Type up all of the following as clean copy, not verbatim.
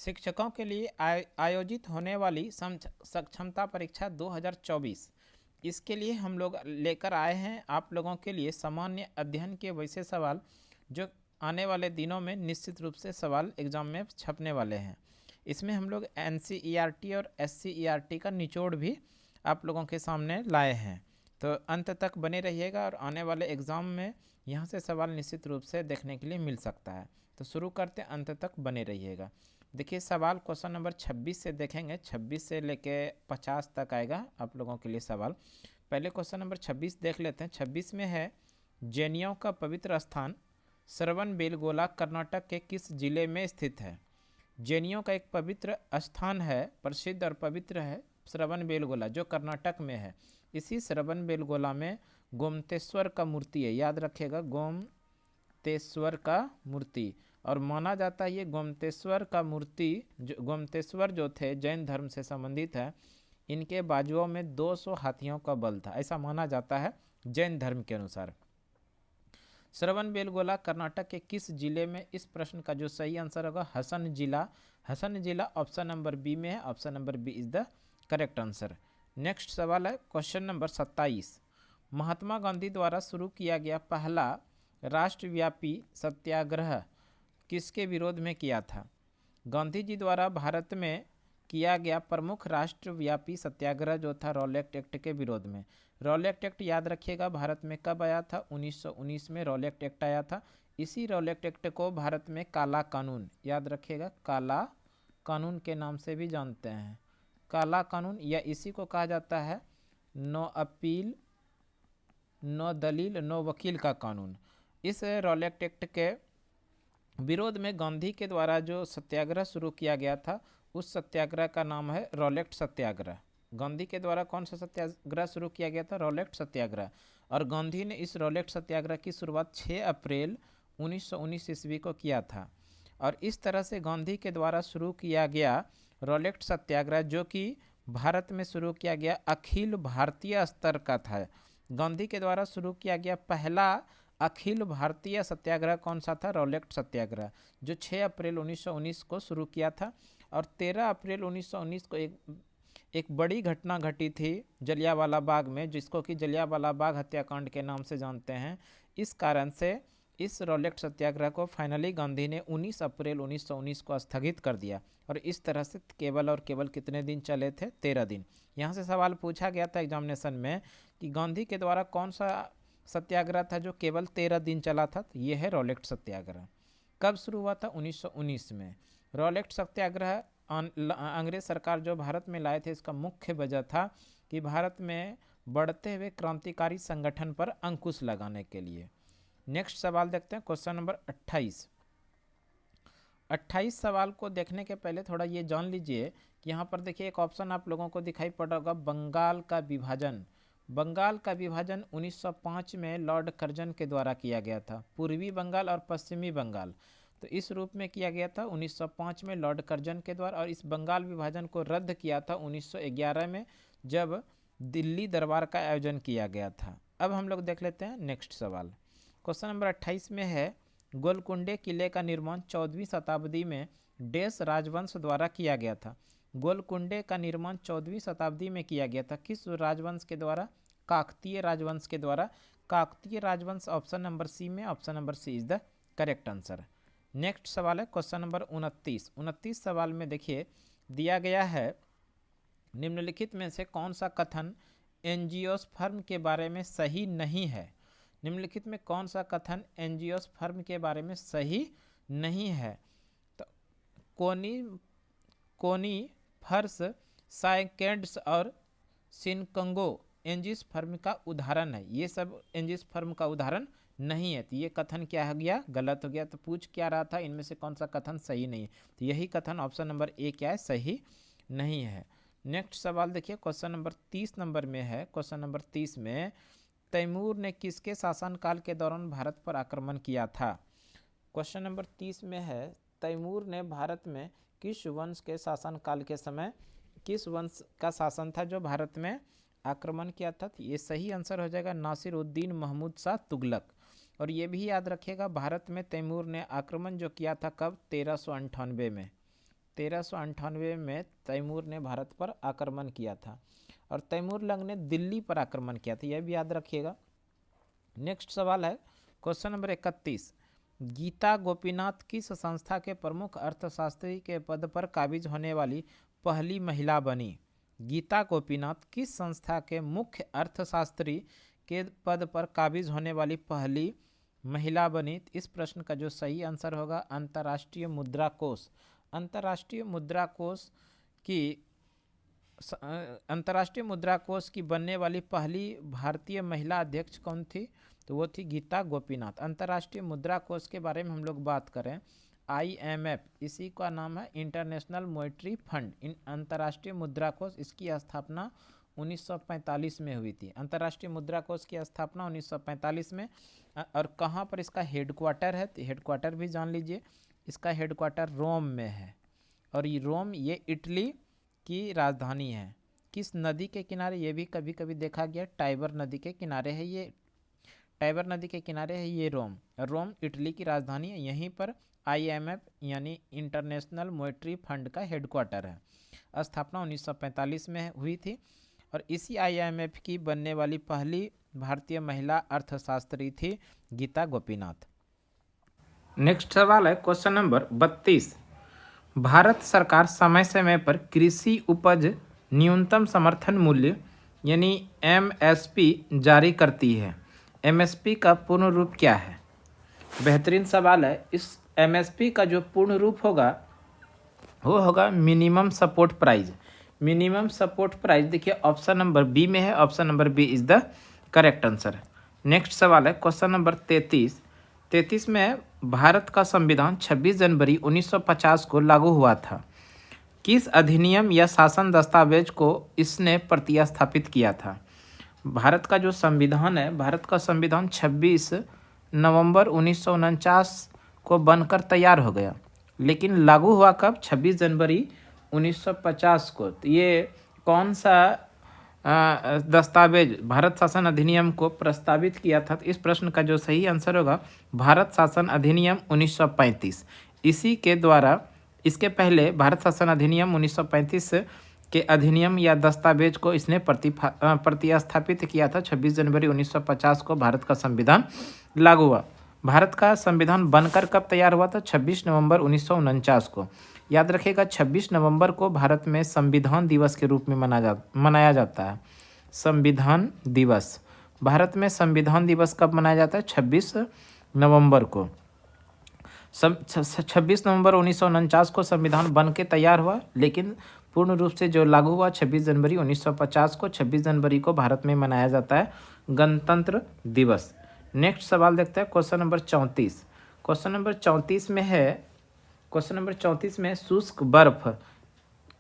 शिक्षकों के लिए आयोजित होने वाली सक्षमता परीक्षा 2024, इसके लिए हम लोग लेकर आए हैं आप लोगों के लिए सामान्य अध्ययन के वैसे सवाल जो आने वाले दिनों में निश्चित रूप से सवाल एग्जाम में छपने वाले हैं। इसमें हम लोग NCERT और SCERT का निचोड़ भी आप लोगों के सामने लाए हैं, तो अंत तक बने रहिएगा और आने वाले एग्ज़ाम में यहाँ से सवाल निश्चित रूप से देखने के लिए मिल सकता है। तो शुरू करते अंत तक बने रहिएगा। देखिए सवाल क्वेश्चन नंबर 26 से देखेंगे, 26 से लेके 50 तक आएगा आप लोगों के लिए सवाल। पहले क्वेश्चन नंबर 26 देख लेते हैं। 26 में है, जैनियों का पवित्र स्थान श्रवणबेलगोला कर्नाटक के किस जिले में स्थित है? जैनियों का एक पवित्र स्थान है, प्रसिद्ध और पवित्र है श्रवणबेलगोला, जो कर्नाटक में है। इसी श्रवणबेलगोला में गोमतेश्वर का मूर्ति है, याद रखिएगा, गोमतेश्वर का मूर्ति। और माना जाता है ये गोमतेश्वर का मूर्ति गोमतेश्वर जो थे जैन धर्म से संबंधित है, इनके बाजुओं में 200 हाथियों का बल था, ऐसा माना जाता है जैन धर्म के अनुसार। श्रवणबेलगोला कर्नाटक के किस जिले में? इस प्रश्न का जो सही आंसर होगा हसन जिला। हसन जिला ऑप्शन नंबर बी में है। Option number B is the correct answer. Next सवाल है क्वेश्चन नंबर 27। महात्मा गांधी द्वारा शुरू किया गया पहला राष्ट्रव्यापी सत्याग्रह किसके विरोध में किया था? गांधी जी द्वारा भारत में किया गया प्रमुख राष्ट्रव्यापी सत्याग्रह जो था रॉलेट एक्ट के विरोध में। रॉलेट एक्ट याद रखिएगा भारत में कब आया था? 1919 में रॉलेट एक्ट आया था। इसी रॉलेट एक्ट को भारत में काला कानून, याद रखिएगा, काला कानून के नाम से भी जानते हैं। काला कानून, या इसी को कहा जाता है नो अपील नो दलील नो वकील का कानून। इस रॉलेट एक्ट के विरोध में गांधी के द्वारा जो सत्याग्रह शुरू किया गया था, उस सत्याग्रह का नाम है रॉलेट सत्याग्रह। गांधी के द्वारा कौन सा सत्याग्रह शुरू किया गया था? रॉलेट सत्याग्रह। और गांधी ने इस रॉलेट सत्याग्रह की शुरुआत 6 अप्रैल 1919 ईस्वी को किया था। और इस तरह से गांधी के द्वारा शुरू किया गया रॉलेट सत्याग्रह, जो कि भारत में शुरू किया गया, अखिल भारतीय स्तर का था। गांधी के द्वारा शुरू किया गया पहला अखिल भारतीय सत्याग्रह कौन सा था? रॉलेट सत्याग्रह, जो 6 अप्रैल 1919 को शुरू किया था। और 13 अप्रैल 1919 को एक बड़ी घटना घटी थी जलियांवाला बाग में, जिसको कि जलियांवाला बाग हत्याकांड के नाम से जानते हैं। इस कारण से इस रॉलेट सत्याग्रह को फाइनली गांधी ने 19 अप्रैल 1919 को स्थगित कर दिया। और इस तरह से केवल और केवल कितने दिन चले थे? 13 दिन। यहाँ से सवाल पूछा गया था एग्जामिनेशन में कि गांधी के द्वारा कौन सा सत्याग्रह था जो केवल 13 दिन चला था? तो ये है रॉलेट सत्याग्रह। कब शुरू हुआ था? 1919 में। रॉलेट सत्याग्रह अंग्रेज सरकार जो भारत में लाए थे, इसका मुख्य वजह था कि भारत में बढ़ते हुए क्रांतिकारी संगठन पर अंकुश लगाने के लिए। नेक्स्ट सवाल देखते हैं क्वेश्चन नंबर 28। 28 सवाल को देखने के पहले थोड़ा ये जान लीजिए कि यहाँ पर देखिए एक ऑप्शन आप लोगों को दिखाई पड़ रहा होगा, बंगाल का विभाजन। बंगाल का विभाजन 1905 में लॉर्ड कर्जन के द्वारा किया गया था। पूर्वी बंगाल और पश्चिमी बंगाल, तो इस रूप में किया गया था 1905 में लॉर्ड कर्जन के द्वारा। और इस बंगाल विभाजन को रद्द किया था 1911 में, जब दिल्ली दरबार का आयोजन किया गया था। अब हम लोग देख लेते हैं नेक्स्ट सवाल। क्वेश्चन नंबर 28 में है, गोलकुंडे किले का निर्माण 14वीं शताब्दी में डेस राजवंश द्वारा किया गया था। गोलकुंडे का निर्माण 14वीं शताब्दी में किया गया था। किस राजवंश के द्वारा? काकतीय राजवंश के द्वारा। काकतीय राजवंश ऑप्शन नंबर सी में। Option number C is the correct answer. Next सवाल है क्वेश्चन नंबर 29। 29 सवाल में देखिए दिया गया है, निम्नलिखित में से कौन सा कथन एंजियोस्पर्म के बारे में सही नहीं है? निम्नलिखित में कौन सा कथन एंजियोस्पर्म के बारे में सही नहीं है? तो कोनीफर्स, साइकेड्स और सिनकंगो एंजियोस्पर्म का उदाहरण है। ये सब एंजियोस्पर्म का उदाहरण नहीं है। तो ये कथन क्या हो गया? गलत हो गया। तो पूछ क्या रहा था? इनमें से कौन सा कथन सही नहीं है? तो यही कथन ऑप्शन नंबर ए क्या है? सही नहीं है। नेक्स्ट सवाल देखिए क्वेश्चन नंबर 30 नंबर में है। क्वेश्चन नंबर 30 में, तैमूर ने किसके शासनकाल के दौरान भारत पर आक्रमण किया था? क्वेश्चन नंबर 30 में है, तैमूर ने भारत में किस वंश के शासनकाल के समय किस वंश का शासन था जो भारत में आक्रमण किया था? तो ये सही आंसर हो जाएगा नासिरुद्दीन महमूद शाह तुगलक। और ये भी याद रखिएगा, भारत में तैमूर ने आक्रमण जो किया था कब? 1398 में। 1398 में तैमूर ने भारत पर आक्रमण किया था और तैमूर लंग ने दिल्ली पर आक्रमण किया था, यह भी याद रखिएगा। नेक्स्ट सवाल है क्वेश्चन नंबर 31। गीता गोपीनाथ किस संस्था के प्रमुख अर्थशास्त्री के पद पर काबिज होने वाली पहली महिला बनी? गीता गोपीनाथ किस संस्था के मुख्य अर्थशास्त्री के पद पर काबिज होने वाली पहली महिला बनी? इस प्रश्न का जो सही आंसर होगा अंतर्राष्ट्रीय मुद्रा कोष। अंतर्राष्ट्रीय मुद्रा कोष की बनने वाली पहली भारतीय महिला अध्यक्ष कौन थी? तो वो थी गीता गोपीनाथ। अंतर्राष्ट्रीय मुद्रा कोष के बारे में हम लोग बात करें, IMF इसी का नाम है इंटरनेशनल मॉनेटरी फंड। इन अंतर्राष्ट्रीय मुद्रा कोष इसकी स्थापना 1945 में हुई थी। अंतर्राष्ट्रीय मुद्रा कोष की स्थापना 1945 में। और कहाँ पर इसका हेडक्वार्टर है? तो हेडक्वार्टर भी जान लीजिए, इसका हेडक्वार्टर रोम में है और ये रोम ये इटली की राजधानी है। किस नदी के किनारे? ये भी कभी कभी देखा गया, टाइबर नदी के किनारे है ये। टाइबर नदी के किनारे है ये रोम। रोम इटली की राजधानी है, यहीं पर IMF यानी इंटरनेशनल मॉनेटरी फंड का हेडक्वार्टर है। स्थापना 1945 में हुई थी और इसी IMF की बनने वाली पहली भारतीय महिला अर्थशास्त्री थी गीता गोपीनाथ। नेक्स्ट सवाल है क्वेश्चन नंबर 32। भारत सरकार समय समय पर कृषि उपज न्यूनतम समर्थन मूल्य यानी MSP जारी करती है। MSP का पूर्ण रूप क्या है? बेहतरीन सवाल है। इस MSP का जो पूर्ण रूप होगा वो होगा minimum support price. Minimum support price देखिए ऑप्शन नंबर बी में है, option number B is the correct answer. Next सवाल है क्वेश्चन नंबर 33। 33 में भारत का संविधान 26 जनवरी 1950 को लागू हुआ था। किस अधिनियम या शासन दस्तावेज को इसने प्रतिस्थापित किया था? भारत का जो संविधान है, भारत का संविधान 26 नवंबर 1949 को बनकर तैयार हो गया, लेकिन लागू हुआ कब? 26 जनवरी 1950 को। तो ये कौन सा दस्तावेज भारत शासन अधिनियम को प्रस्तावित किया था? तो इस प्रश्न का जो सही आंसर होगा भारत शासन अधिनियम 1935। इसी के द्वारा, इसके पहले भारत शासन अधिनियम 1935 के अधिनियम या दस्तावेज को इसने प्रतिस्थापित किया था। 26 जनवरी 1950 को भारत का संविधान लागू हुआ। भारत का संविधान बनकर कब तैयार हुआ था? 26 नवंबर 1949 को। याद रखिएगा 26 नवंबर को भारत में संविधान दिवस के रूप में मनाया जाता है। संविधान दिवस, भारत में संविधान दिवस कब मनाया जाता है? 26 नवंबर को। 26 नवंबर 1949 को संविधान बन के तैयार हुआ, लेकिन पूर्ण रूप से जो लागू हुआ 26 जनवरी 1950 को। 26 जनवरी को भारत में मनाया जाता है गणतंत्र दिवस। नेक्स्ट सवाल देखते हैं क्वेश्चन नंबर 34। क्वेश्चन नंबर 34 में है, क्वेश्चन नंबर 34 में शुष्क बर्फ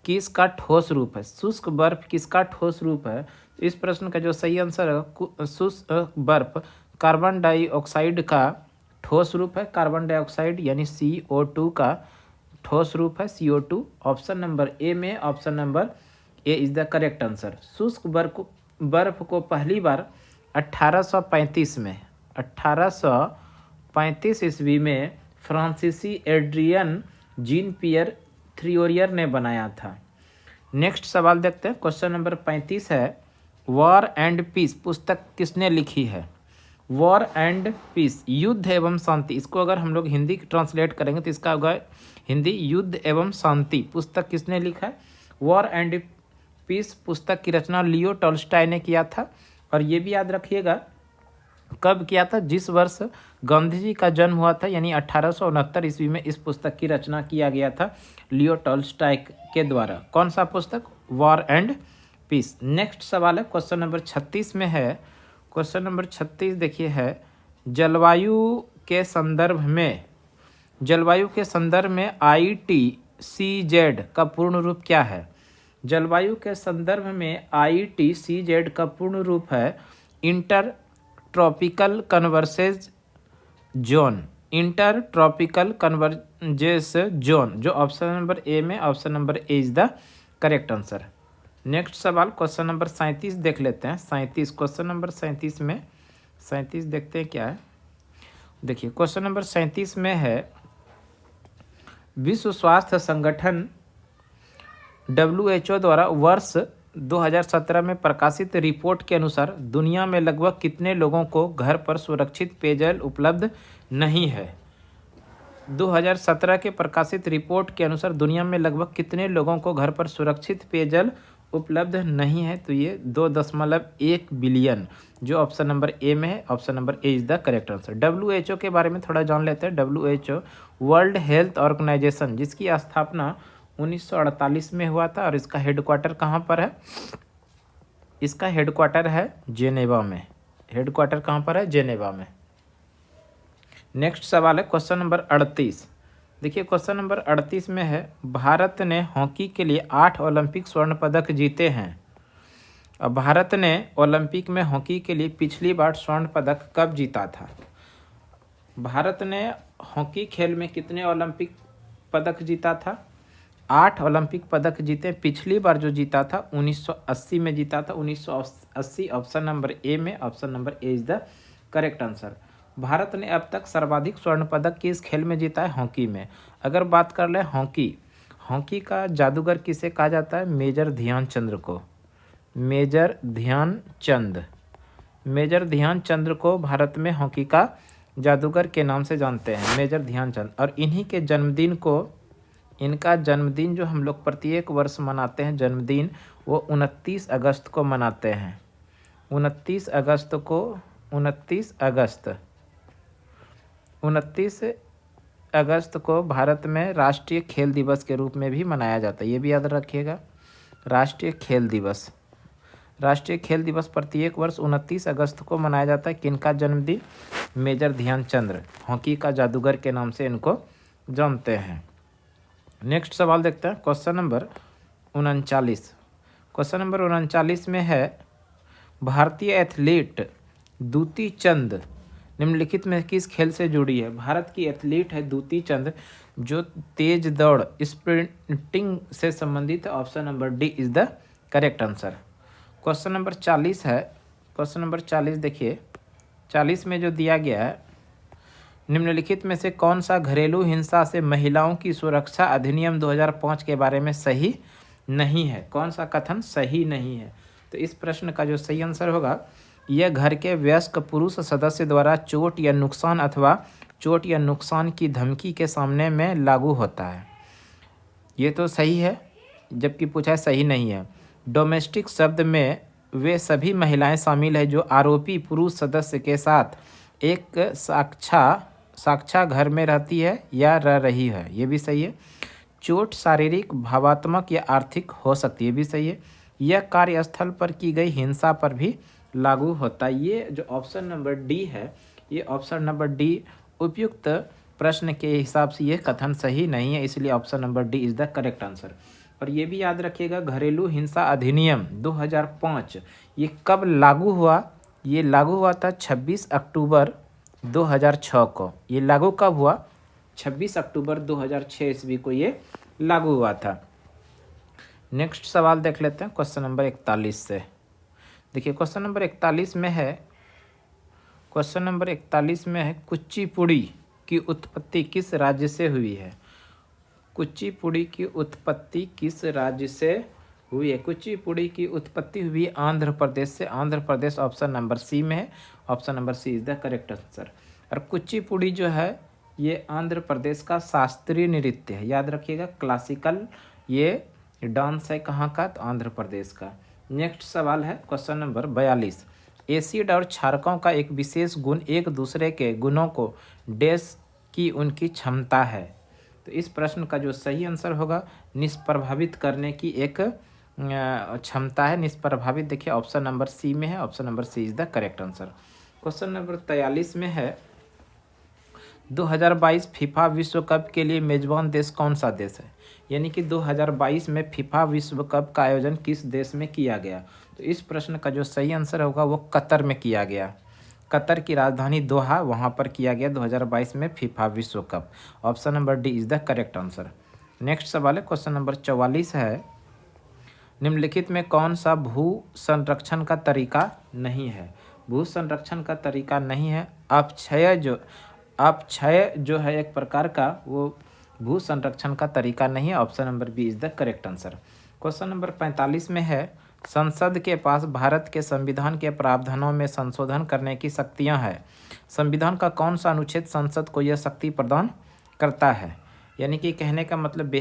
किसका ठोस रूप है? शुष्क बर्फ किसका ठोस रूप है? इस प्रश्न का जो सही आंसर है शुष्क बर्फ कार्बन डाइऑक्साइड का ठोस रूप है। कार्बन डाइऑक्साइड यानी CO2 का ठोस रूप है, CO2। ऑप्शन नंबर ए में, option number A is the correct answer. शुष्क बर्फ को पहली बार 1835 ईस्वी में फ्रांसीसी एड्रियन जीन पियर थ्रियोरियर ने बनाया था। नेक्स्ट सवाल देखते हैं क्वेश्चन नंबर 35 है, वॉर एंड पीस पुस्तक किसने लिखी है? वॉर एंड पीस, युद्ध एवं शांति, इसको अगर हम लोग हिंदी ट्रांसलेट करेंगे तो इसका होगा हिंदी युद्ध एवं शांति। पुस्तक किसने लिखा है? वॉर एंड पीस पुस्तक की रचना लियो टॉल्स्टॉय ने किया था। और ये भी याद रखिएगा कब किया था? जिस वर्ष गांधी जी का जन्म हुआ था, यानी 1869 ईस्वी में इस पुस्तक की रचना किया गया था लियो टॉल्स्टॉय के द्वारा। कौन सा पुस्तक? War and piece. नेक्स्ट सवाल है क्वेश्चन नंबर 36 में है। क्वेश्चन नंबर 36 देखिए है, जलवायु के संदर्भ में ITCZ का पूर्ण रूप क्या है? जलवायु के संदर्भ में ITCZ का पूर्ण रूप है inter tropical convergence zone. Inter tropical convergence zone, जो ऑप्शन नंबर ए में, option number A is the correct answer. Next सवाल क्वेश्चन नंबर 37 देख लेते हैं। 37 क्वेश्चन नंबर 37 में 37 देखते हैं क्या है। देखिए क्वेश्चन नंबर 37 में है, विश्व स्वास्थ्य संगठन WHO द्वारा वर्ष 2017 में प्रकाशित रिपोर्ट के अनुसार दुनिया में लगभग कितने लोगों को घर पर सुरक्षित पेयजल उपलब्ध नहीं है। 2017 के प्रकाशित रिपोर्ट के अनुसार दुनिया में लगभग कितने लोगों को घर पर सुरक्षित पेयजल उपलब्ध नहीं है, तो ये 2.1 बिलियन, जो ऑप्शन नंबर ए में है। Option number A is the correct answer. WHO के बारे में थोड़ा जान लेते हैं। WHO वर्ल्ड हेल्थ ऑर्गेनाइजेशन, जिसकी स्थापना 1948 में हुआ था और इसका हेडक्वार्टर कहाँ पर है? इसका हेडक्वार्टर है जेनेवा में। हेडक्वार्टर कहाँ पर है? जेनेवा में। नेक्स्ट सवाल है क्वेश्चन नंबर 38। देखिए क्वेश्चन नंबर 38 में है, भारत ने हॉकी के लिए 8 ओलंपिक स्वर्ण पदक जीते हैं। अब भारत ने ओलंपिक में हॉकी के लिए पिछली बार स्वर्ण पदक कब जीता था? भारत ने हॉकी खेल में कितने ओलंपिक पदक जीता था? 8 ओलंपिक पदक जीते। पिछली बार जो जीता था 1980 में जीता था। 1980 ऑप्शन नंबर ए में। Option number A is the correct answer. Bharat ने अब तक सर्वाधिक स्वर्ण पदक किस खेल में जीता है? हॉकी में। अगर बात कर ले हॉकी का जादूगर किसे कहा जाता है? मेजर ध्यानचंद को। मेजर ध्यानचंद को भारत में हॉकी का जादूगर के नाम से जानते हैं, मेजर ध्यानचंद। और इन्हीं के जन्मदिन को, इनका जन्मदिन जो हम लोग प्रत्येक वर्ष मनाते हैं जन्मदिन, वो 29 अगस्त को मनाते हैं। 29 अगस्त को भारत में राष्ट्रीय खेल दिवस के रूप में भी मनाया जाता है। ये भी याद रखिएगा, राष्ट्रीय खेल दिवस प्रत्येक वर्ष 29 अगस्त को मनाया जाता है। किनका जन्मदिन? मेजर ध्यानचंद, हॉकी का जादूगर के नाम से इनको जानते हैं। नेक्स्ट सवाल देखते हैं क्वेश्चन नंबर 39। क्वेश्चन नंबर 39 में है, भारतीय एथलीट दूती चंद निम्नलिखित में किस खेल से जुड़ी है? भारत की एथलीट है दूती चंद, जो तेज दौड़ स्प्रिंटिंग से संबंधित है। Option number D is the correct answer. Question number 40 है। क्वेश्चन नंबर 40 देखिए, 40 में जो दिया गया है, निम्नलिखित में से कौन सा घरेलू हिंसा से महिलाओं की सुरक्षा अधिनियम 2005 के बारे में सही नहीं है? कौन सा कथन सही नहीं है? तो इस प्रश्न का जो सही आंसर होगा, यह घर के वयस्क पुरुष सदस्य द्वारा चोट या नुकसान की धमकी के सामने में लागू होता है। ये तो सही है, जबकि पूछा है सही नहीं है। डोमेस्टिक शब्द में वे सभी महिलाएं शामिल हैं जो आरोपी पुरुष सदस्य के साथ एक साक्षा घर में रहती है या रह रही है। ये भी सही है। चोट शारीरिक, भावात्मक या आर्थिक हो सकती है, ये भी सही है। यह कार्यस्थल पर की गई हिंसा पर भी लागू होता है। ये जो ऑप्शन नंबर डी है, ये ऑप्शन नंबर डी उपयुक्त प्रश्न के हिसाब से ये कथन सही नहीं है, इसलिए option number D is the correct answer. और ये भी याद रखिएगा, घरेलू हिंसा अधिनियम 2005 ये कब लागू हुआ? ये लागू हुआ था 26 अक्टूबर 2006 को। ये लागू कब हुआ? 26 अक्टूबर 2006 ईस्वी को ये लागू हुआ था। नेक्स्ट सवाल देख लेते हैं क्वेश्चन नंबर 41 से। देखिए क्वेश्चन नंबर 41 में है, क्वेश्चन नंबर 41 में है, कुचिपुड़ी की उत्पत्ति किस राज्य से हुई है? कुचिपुड़ी की उत्पत्ति किस राज्य से हुई है? कुचिपुड़ी की उत्पत्ति हुई आंध्र प्रदेश से। Andhra Pradesh option number C में है। Option number C is the correct answer. और कुचिपुड़ी जो है ये आंध्र प्रदेश का शास्त्रीय नृत्य है, याद रखिएगा, क्लासिकल ये डांस है। कहाँ का? तो आंध्र प्रदेश का। नेक्स्ट सवाल है क्वेश्चन नंबर 42। एसिड और क्षारकों का एक विशेष गुण एक दूसरे के गुणों को डैश की उनकी क्षमता है। तो इस प्रश्न का जो सही आंसर होगा, निष्प्रभावित करने की एक क्षमता है, निष्प्रभावित। देखिए ऑप्शन नंबर सी में है। Option number C is the correct answer. Question number 43 में है, 2022 फीफा विश्व कप के लिए मेजबान देश कौन सा देश है? यानी कि 2022 में फीफा विश्व कप का आयोजन किस देश में किया गया? तो इस प्रश्न का जो सही आंसर होगा वो कतर में किया गया। कतर की राजधानी दोहा, वहाँ पर किया गया 2022 में फीफा विश्व cup. Option number D is the correct answer. Next सवाल है क्वेश्चन नंबर 44 है, निम्नलिखित में कौन सा भू संरक्षण का तरीका नहीं है? भू संरक्षण का तरीका नहीं है अपक्षय जो है एक प्रकार का, वो भू संरक्षण का तरीका नहीं है। Option number B is the correct answer. Question number 45 में है, संसद के पास भारत के संविधान के प्रावधानों में संशोधन करने की शक्तियां हैं। संविधान का कौन सा अनुच्छेद संसद को यह शक्ति प्रदान करता है? यानी कि कहने का मतलब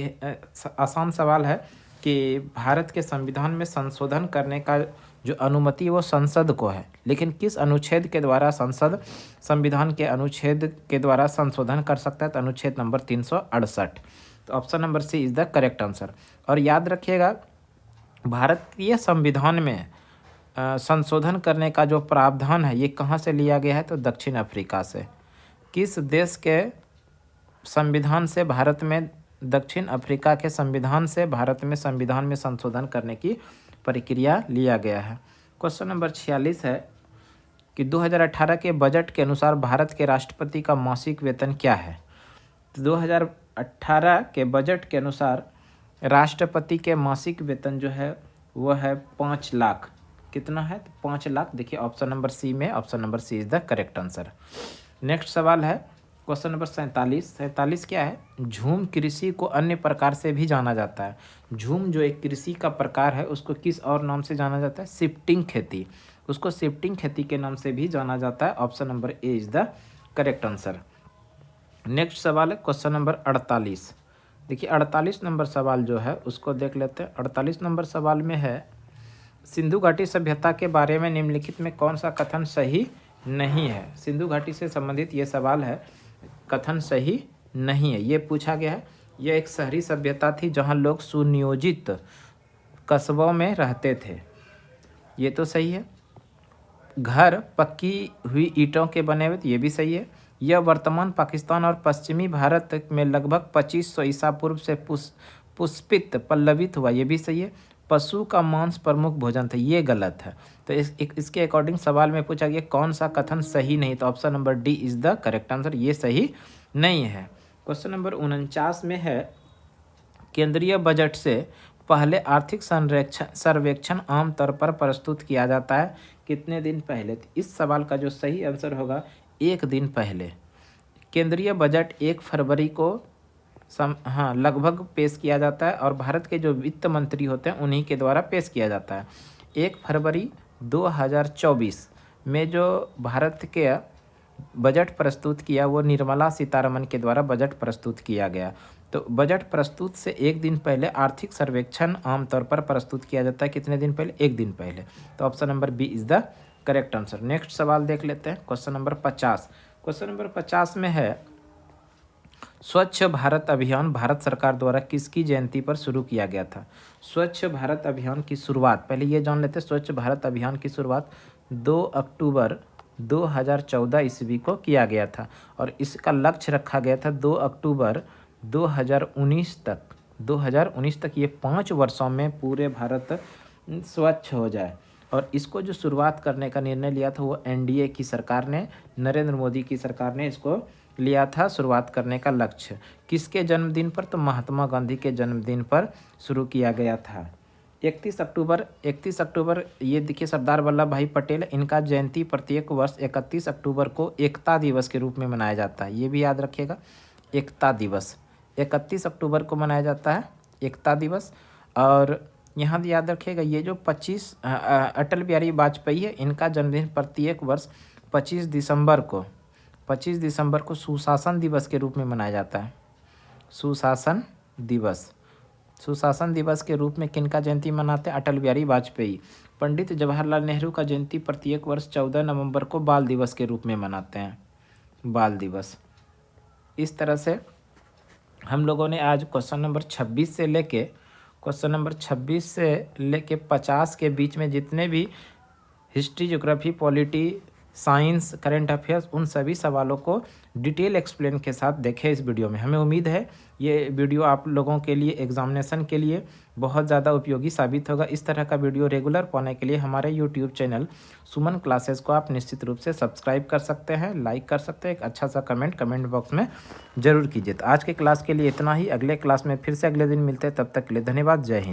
आसान सवाल है कि भारत के संविधान में संशोधन करने का जो अनुमति वो संसद को है, लेकिन किस अनुच्छेद के द्वारा संसद संविधान के अनुच्छेद के द्वारा संशोधन कर सकता है? तो अनुच्छेद नंबर 368। तो option number C is the correct answer. और याद रखिएगा, भारतीय संविधान में संशोधन करने का जो प्रावधान है ये कहाँ से लिया गया है? तो दक्षिण अफ्रीका से। किस देश के संविधान से भारत में, दक्षिण अफ्रीका के संविधान से भारत में संविधान में संशोधन करने की प्रक्रिया लिया गया है। क्वेश्चन नंबर 46 है कि 2018 के बजट के अनुसार भारत के राष्ट्रपति का मासिक वेतन क्या है? तो 2018 के बजट के अनुसार राष्ट्रपति के मासिक वेतन जो है वो है 5 लाख। कितना है? तो 5 लाख। देखिए ऑप्शन नंबर सी में, option number C is the correct answer. Next सवाल है क्वेश्चन नंबर 47 क्या है? झूम कृषि को अन्य प्रकार से भी जाना जाता है। झूम जो एक कृषि का प्रकार है उसको किस और नाम से जाना जाता है? शिफ्टिंग खेती। उसको शिफ्टिंग खेती के नाम से भी जाना जाता है। Option number A is the correct answer. Next सवाल है क्वेश्चन नंबर 48। देखिए 48 नंबर सवाल जो है उसको देख लेते हैं। 48 नंबर सवाल में है, सिंधु घाटी सभ्यता के बारे में निम्नलिखित में कौन सा कथन सही नहीं है? सिंधु घाटी से संबंधित ये सवाल है, कथन सही नहीं है। ये पूछा गया है, यह एक शहरी सभ्यता थी जहां लोग सुनियोजित कस्बों में रहते थे। ये तो सही है। घर पक्की हुई ईंटों के बने हुए थे, ये भी सही है। यह वर्तमान पाकिस्तान और पश्चिमी भारत में लगभग 2500 ईसा पूर्व से पुष्पित पल्लवित हुआ, ये भी सही है। पशु का मांस प्रमुख भोजन था, ये गलत है। तो इसके अकॉर्डिंग सवाल में पूछा गया कौन सा कथन सही नहीं? तो option number D is the correct answer, ये सही नहीं है। क्वेश्चन नंबर 49 में है, केंद्रीय बजट से पहले आर्थिक सर्वेक्षण आमतौर पर प्रस्तुत किया जाता है कितने दिन पहले? तो इस सवाल का जो सही आंसर होगा 1 दिन पहले। केंद्रीय बजट 1 फरवरी को लगभग पेश किया जाता है और भारत के जो वित्त मंत्री होते हैं उन्हीं के द्वारा पेश किया जाता है। 1 फरवरी 2024 में जो भारत के बजट प्रस्तुत किया वो निर्मला सीतारमन के द्वारा बजट प्रस्तुत किया गया। तो बजट प्रस्तुत से 1 दिन पहले आर्थिक सर्वेक्षण आमतौर पर प्रस्तुत किया जाता है कितने दिन पहले? 1 दिन पहले। तो option number B is the correct answer. Next सवाल देख लेते हैं क्वेश्चन नंबर 50। क्वेश्चन नंबर 50 में है, स्वच्छ भारत अभियान भारत सरकार द्वारा किसकी जयंती पर शुरू किया गया था? स्वच्छ भारत अभियान की शुरुआत, पहले ये जान लेते हैं, स्वच्छ भारत अभियान की शुरुआत 2 अक्टूबर 2014 ईस्वी को किया गया था और इसका लक्ष्य रखा गया था 2 अक्टूबर 2019 तक। 2019 तक ये 5 वर्षों में पूरे भारत स्वच्छ हो जाए। और इसको जो शुरुआत करने का निर्णय लिया था वो एनडीए की सरकार ने, नरेंद्र मोदी की सरकार ने इसको लिया था शुरुआत करने का लक्ष्य। किसके जन्मदिन पर? तो महात्मा गांधी के जन्मदिन पर शुरू किया गया था। 31 अक्टूबर ये देखिए सरदार वल्लभ भाई पटेल, इनका जयंती प्रत्येक वर्ष 31 अक्टूबर को एकता दिवस के रूप में मनाया जाता है। ये भी याद रखिएगा, एकता दिवस 31 अक्टूबर को मनाया जाता है एकता दिवस। और यहाँ याद रखिएगा ये जो 25 अटल बिहारी वाजपेयी है, इनका जन्मदिन प्रत्येक वर्ष 25 दिसंबर को सुशासन दिवस के रूप में मनाया जाता है। सुशासन दिवस के रूप में किनका जयंती मनाते हैं? अटल बिहारी वाजपेयी। पंडित जवाहरलाल नेहरू का जयंती प्रत्येक वर्ष 14 नवंबर को बाल दिवस के रूप में मनाते हैं, बाल दिवस। इस तरह से हम लोगों ने आज क्वेश्चन नंबर 26 से लेके 50 के बीच में जितने भी history, geography, polity, science, current affairs, उन सभी सवालों को डिटेल एक्सप्लेन के साथ देखें इस वीडियो में। हमें उम्मीद है ये वीडियो आप लोगों के लिए एग्जामिनेशन के लिए बहुत ज़्यादा उपयोगी साबित होगा। इस तरह का वीडियो रेगुलर पाने के लिए हमारे यूट्यूब चैनल सुमन क्लासेस को आप निश्चित रूप से सब्सक्राइब कर सकते हैं, लाइक कर सकते हैं, एक अच्छा सा कमेंट बॉक्स में ज़रूर कीजिए। तो आज के क्लास के लिए इतना ही। अगले क्लास में फिर से अगले दिन मिलते हैं, तब तक के लिए धन्यवाद। जय हिंद।